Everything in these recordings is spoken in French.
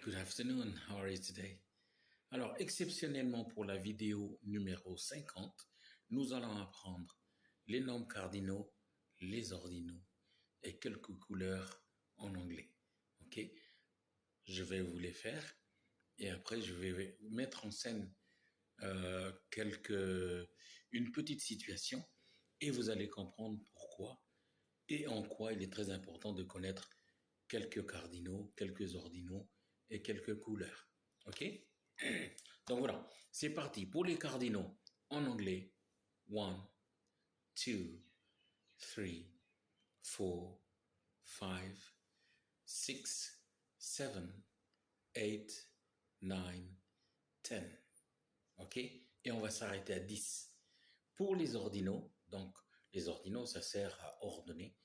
Good afternoon. How are you today? Alors, exceptionnellement pour la vidéo numéro 50, nous allons apprendre les nombres cardinaux, les ordinaux et quelques couleurs en anglais. Ok? Je vais vous les faire et après je vais mettre en scène une petite situation et vous allez comprendre pourquoi et en quoi il est très important de connaître quelques cardinaux, quelques ordinaux et quelques couleurs. Ok? Donc voilà, c'est parti. Pour les cardinaux, en anglais, 1, 2, 3, 4, 5, 6, 7, 8, 9, 10. Ok? Et on va s'arrêter à 10. Pour les ordinaux, donc les ordinaux, ça sert à ordonner.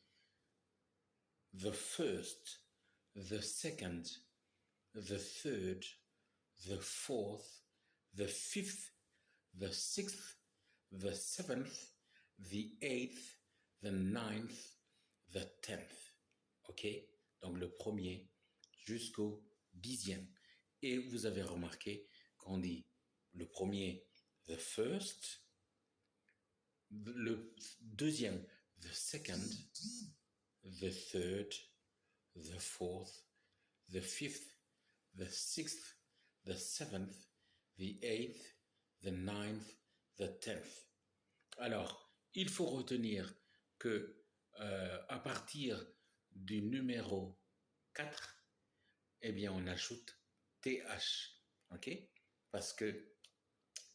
The first, the second, the third, the fourth, the fifth, the sixth, the seventh, the eighth, the ninth, the tenth. OK? Donc le premier jusqu'au 10e. Et vous avez remarqué qu'on dit le premier, the first, le deuxième, the second, the third, the fourth, the fifth, the sixth, the seventh, the eighth, the ninth, the tenth. Alors, il faut retenir que à partir du numéro 4, eh bien, on ajoute TH, ok? Parce que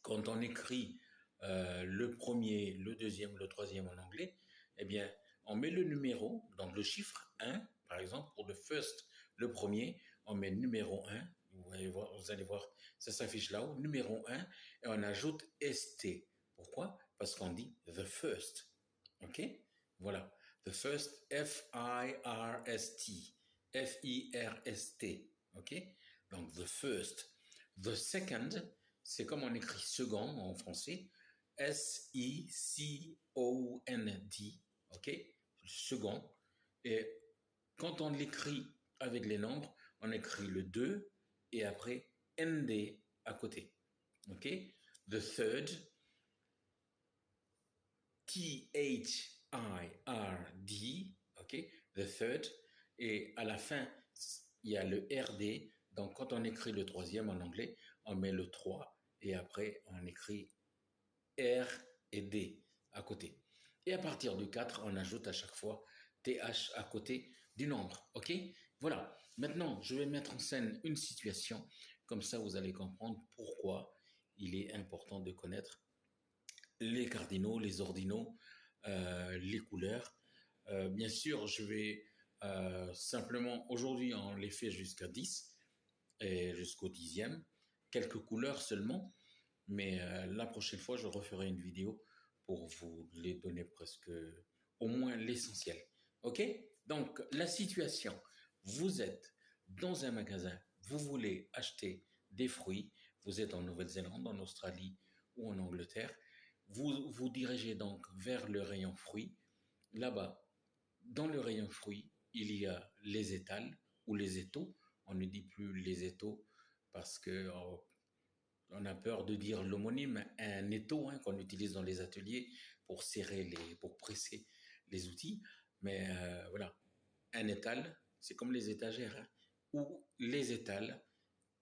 quand on écrit le premier, le deuxième, le troisième en anglais, eh bien, on met le numéro, donc le chiffre 1, par exemple, pour le first, le premier, on met numéro 1, vous allez voir, ça s'affiche là-haut, numéro 1, et on ajoute ST. Pourquoi? Parce qu'on dit the first. OK? Voilà. The first, F-I-R-S-T. F-I-R-S-T. OK? Donc, the first. The second, c'est comme on écrit second en français. S-I-C-O-N-D. OK? Second. Et quand on l'écrit avec les nombres, on écrit le 2 et après ND à côté. OK? The third, T-H-I-R-D. OK? The third. Et à la fin, il y a le RD. Donc, quand on écrit le troisième en anglais, on met le 3 et après, on écrit R et D à côté. Et à partir du 4, on ajoute à chaque fois TH à côté du nombre. OK? Voilà. Maintenant, je vais mettre en scène une situation. Comme ça, vous allez comprendre pourquoi il est important de connaître les cardinaux, les ordinaux, les couleurs. Bien sûr, je vais simplement, aujourd'hui, on les fait jusqu'à 10 et jusqu'au 10e. Quelques couleurs seulement. Mais la prochaine fois, je referai une vidéo pour vous les donner presque au moins l'essentiel. OK? Donc, la situation, vous êtes dans un magasin, vous voulez acheter des fruits, vous êtes en Nouvelle-Zélande, en Australie ou en Angleterre, vous vous dirigez donc vers le rayon fruits. Là-bas, dans le rayon fruits, il y a les étals ou les étaux. On ne dit plus les étaux parce que on a peur de dire l'homonyme, un étau qu'on utilise dans les ateliers pour pour presser les outils. Mais voilà, un étal, c'est comme les étagères, ou les étals,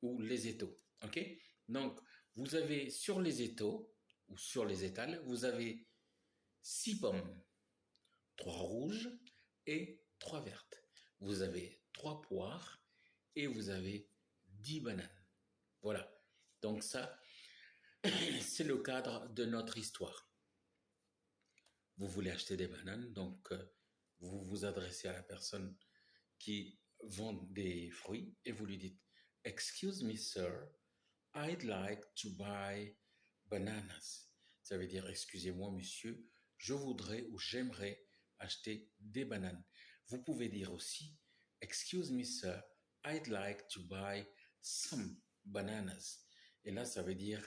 ou les étaux. Ok? Donc, vous avez sur les étaux, ou sur les étals, vous avez 6 pommes, 3 rouges et 3 vertes. Vous avez 3 poires et vous avez 10 bananes. Voilà. Donc ça, c'est le cadre de notre histoire. Vous voulez acheter des bananes, donc vous vous adressez à la personne qui vend des fruits et vous lui dites « Excuse me, sir, I'd like to buy bananas ». Ça veut dire « Excusez-moi, monsieur, je voudrais ou j'aimerais acheter des bananes ». Vous pouvez dire aussi « Excuse me, sir, I'd like to buy some bananas ». Et là, ça veut dire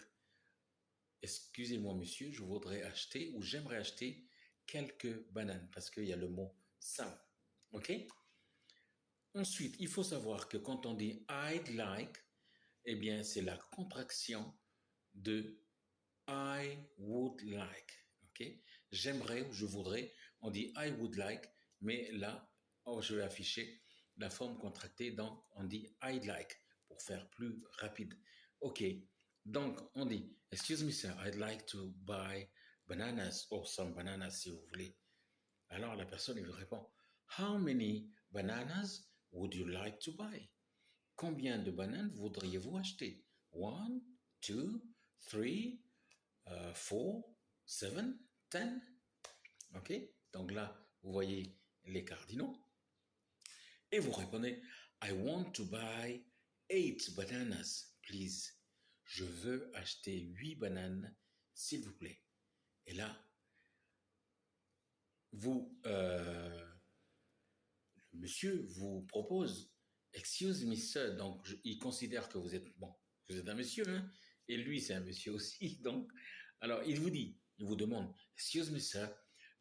« Excusez-moi, monsieur, je voudrais acheter ou j'aimerais acheter quelques bananes » parce qu'il y a le mot « some ». OK? Ensuite, il faut savoir que quand on dit I'd like, eh bien, c'est la contraction de I would like. Ok? J'aimerais ou je voudrais. On dit I would like, mais là, oh, je vais afficher la forme contractée, donc on dit I'd like pour faire plus rapide. Ok. Donc, on dit Excuse me, sir, I'd like to buy bananas or some bananas si vous voulez. Alors la personne lui répond How many bananas would you like to buy? Combien de bananes voudriez-vous acheter? One, two, three, 4, 7, 10. OK? Donc là, vous voyez les cardinaux. Et vous répondez I want to buy 8 bananas, please. Je veux acheter 8 bananes, s'il vous plaît. Et là, le monsieur vous propose Excuse me, sir. Donc, il considère que vous êtes, bon, vous êtes un monsieur, hein? Et lui, c'est un monsieur aussi. Donc, alors, il vous demande Excuse me, sir,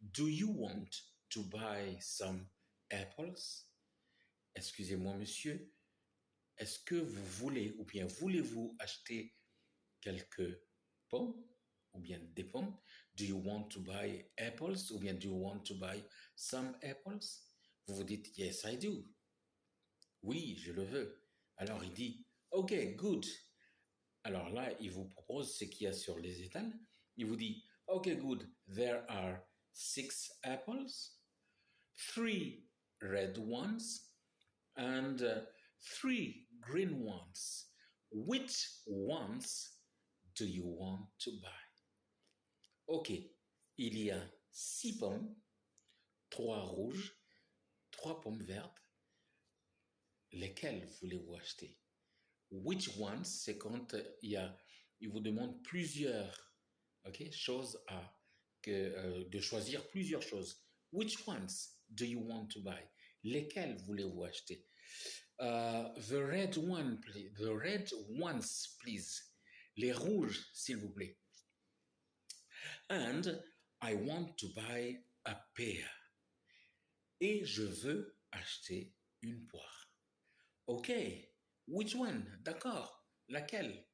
do you want to buy some apples? Excusez-moi, monsieur, est-ce que vous voulez, ou bien voulez-vous acheter quelques pommes, ou bien des pommes? Do you want to buy apples, ou bien do you want to buy some apples? Vous vous dites Yes, I do. Oui, je le veux. Alors il dit OK, good. Alors là, il vous propose ce qu'il y a sur les étals. Il vous dit OK, good. There are 6 apples, 3 red ones, and 3 green ones. Which ones do you want to buy? OK, il y a 6 pommes, 3 rouges, 3 pommes vertes. Lesquelles voulez-vous acheter? Which ones, c'est quand il vous demande plusieurs choses de choisir plusieurs choses. Which ones do you want to buy? Lesquelles voulez-vous acheter? The red one, please. The red ones, please. Les rouges, s'il vous plaît. And I want to buy a pear. Et je veux acheter une poire. OK. Which one? D'accord. Laquelle?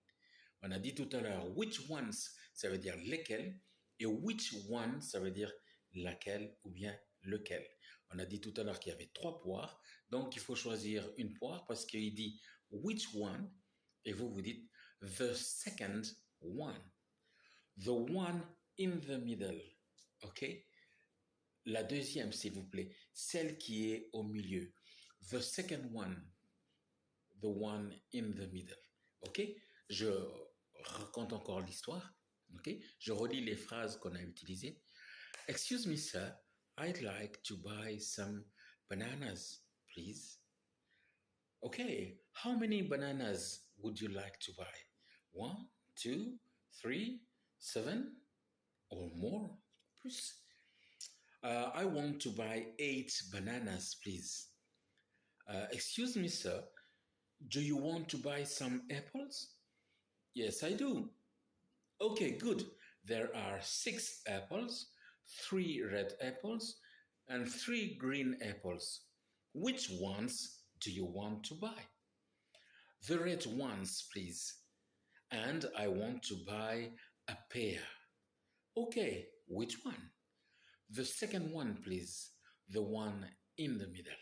On a dit tout à l'heure, which ones, ça veut dire lesquels, et which one, ça veut dire laquelle ou bien lequel. On a dit tout à l'heure qu'il y avait 3 poires, donc il faut choisir une poire parce qu'il dit which one, et vous dites the second one. The one in the middle. OK? La deuxième, s'il vous plaît, celle qui est au milieu. The second one. The one in the middle. OK? Je raconte encore l'histoire. OK? Je relis les phrases qu'on a utilisées. Excuse me, sir. I'd like to buy some bananas, please. Okay. How many bananas would you like to buy? 1, 2, 3, 7 or more? Plus. I want to buy 8 bananas, please. Excuse me, sir. Do you want to buy some apples? Yes, I do. Okay, good. There are 6 apples, 3 red apples, and 3 green apples. Which ones do you want to buy? The red ones, please. And I want to buy a pear. Okay, which one? The second one, please. The one in the middle.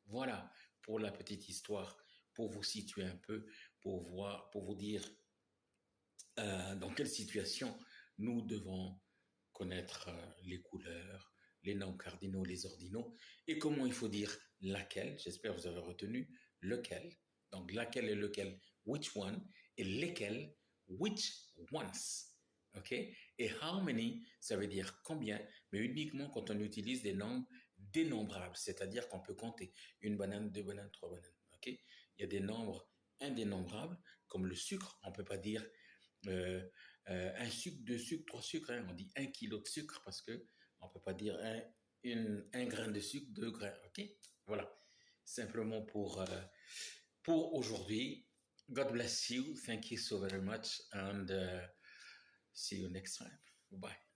Voilà pour la petite histoire, pour vous situer un peu, pour vous dire dans quelle situation nous devons connaître les couleurs, les noms cardinaux, les ordinaux, et comment il faut dire laquelle. J'espère que vous avez retenu lequel. Donc laquelle et lequel, which one, et lesquels, which ones. OK? Et how many, ça veut dire combien, mais uniquement quand on utilise des nombres dénombrables, c'est-à-dire qu'on peut compter une banane, 2 bananes, 3 bananes. OK? Il y a des nombres indénombrables, comme le sucre, on ne peut pas dire un sucre, 2 sucres, 3 sucres, hein. On dit 1 kilo de sucre parce que on ne peut pas dire un grain de sucre, 2 grains. OK? Voilà. Simplement pour aujourd'hui. God bless you. Thank you so very much. And see you next time. Bye.